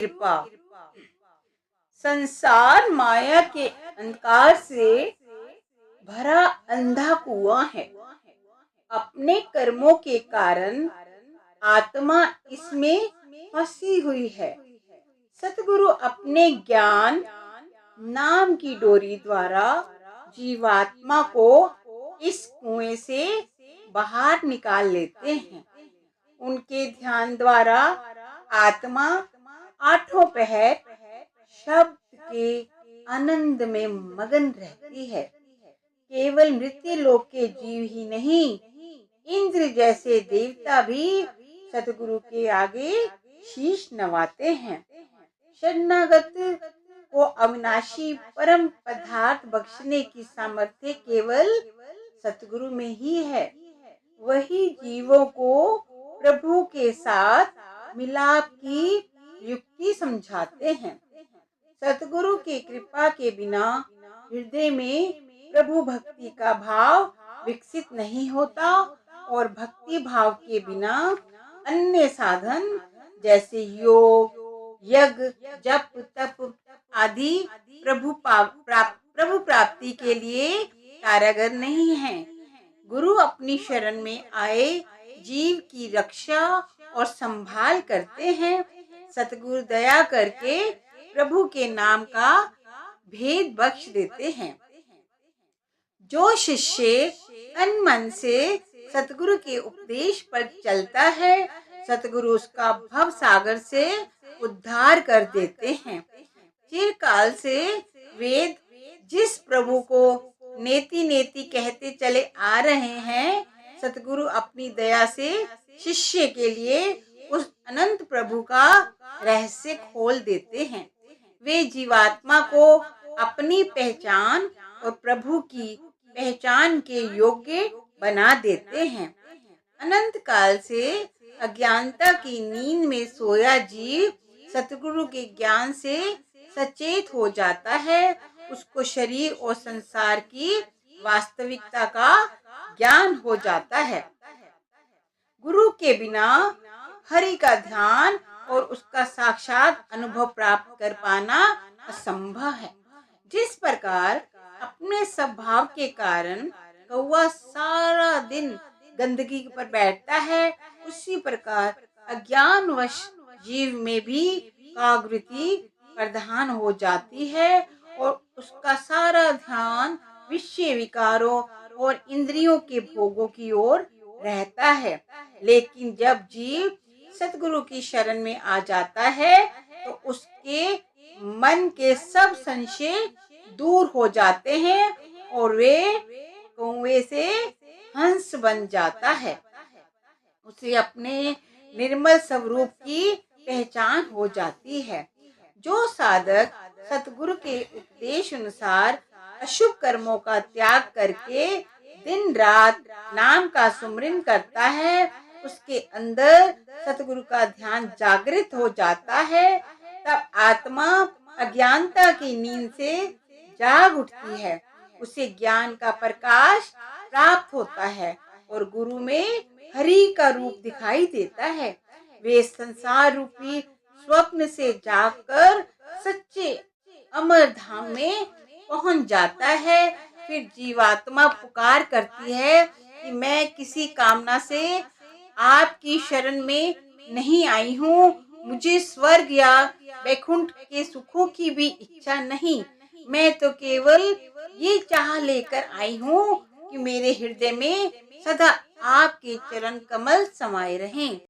कृपा। संसार माया के अंधकार से भरा अंधा कुआं है। अपने कर्मों के कारण आत्मा इसमें फंसी हुई है। सतगुरु अपने ज्ञान नाम की डोरी द्वारा जीवात्मा को इस कुएं से बाहर निकाल लेते हैं। उनके ध्यान द्वारा आत्मा आठों पहर शब्द के आनंद में मगन रहती है। केवल मृत्यु लोक के जीव ही नहीं, इंद्र जैसे देवता भी सतगुरु के आगे शीश नवाते हैं। शरणागत को अविनाशी परम पदार्थ बख्शने की सामर्थ्य केवल सतगुरु में ही है। वही जीवों को प्रभु के साथ मिलाप की युक्ति समझाते हैं। सतगुरु की कृपा के बिना हृदय में प्रभु भक्ति का भाव विकसित नहीं होता और भक्ति भाव के बिना अन्य साधन जैसे योग, यज्ञ, जप, तप आदि प्रभु प्राप्ति के लिए कारगर नहीं है। गुरु अपनी शरण में आए जीव की रक्षा और संभाल करते हैं। सतगुरु दया करके प्रभु के नाम का भेद बख्श देते हैं। जो शिष्य तन मन से सतगुरु के उपदेश पर चलता है, सतगुरु उसका भव सागर से उद्धार कर देते हैं। चिरकाल से वेद जिस प्रभु को नेति नेति कहते चले आ रहे हैं, सतगुरु अपनी दया से शिष्य के लिए उस अनंत प्रभु का रहस्य खोल देते हैं। वे जीवात्मा को अपनी पहचान और प्रभु की पहचान के योग्य बना देते हैं। अनंत काल से अज्ञानता की नींद में सोया जीव सतगुरु के ज्ञान से सचेत हो जाता है। उसको शरीर और संसार की वास्तविकता का ज्ञान हो जाता है। गुरु के बिना हरि का ध्यान और उसका साक्षात अनुभव प्राप्त कर पाना असंभव है। जिस प्रकार अपने स्वभाव के कारण कौवा सारा दिन गंदगी पर बैठता है, उसी प्रकार अज्ञानवश जीव में भी काग्रति प्रधान हो जाती है और उसका सारा ध्यान विषय विकारों और इंद्रियों के भोगों की ओर रहता है। लेकिन जब जीव सतगुरु की शरण में आ जाता है तो उसके मन के सब संशय दूर हो जाते हैं और वे कौवे से हंस बन जाता है। उसे अपने निर्मल स्वरूप की पहचान हो जाती है। जो साधक सतगुरु के उपदेश अनुसार अशुभ कर्मों का त्याग करके दिन रात नाम का सुमिरन करता है, उसके अंदर सतगुरु का ध्यान जागृत हो जाता है। तब आत्मा अज्ञानता की नींद से जाग उठती है। उसे ज्ञान का प्रकाश प्राप्त होता है और गुरु में हरि का रूप दिखाई देता है। वे संसार रूपी स्वप्न से जागकर सच्चे अमर धाम में पहुंच जाता है। फिर जीवात्मा पुकार करती है कि मैं किसी कामना से आपकी शरण में नहीं आई हूँ। मुझे स्वर्ग या वैकुंठ के सुखों की भी इच्छा नहीं। मैं तो केवल ये चाह लेकर आई हूँ कि मेरे हृदय में सदा आपके चरण कमल समाये रहें।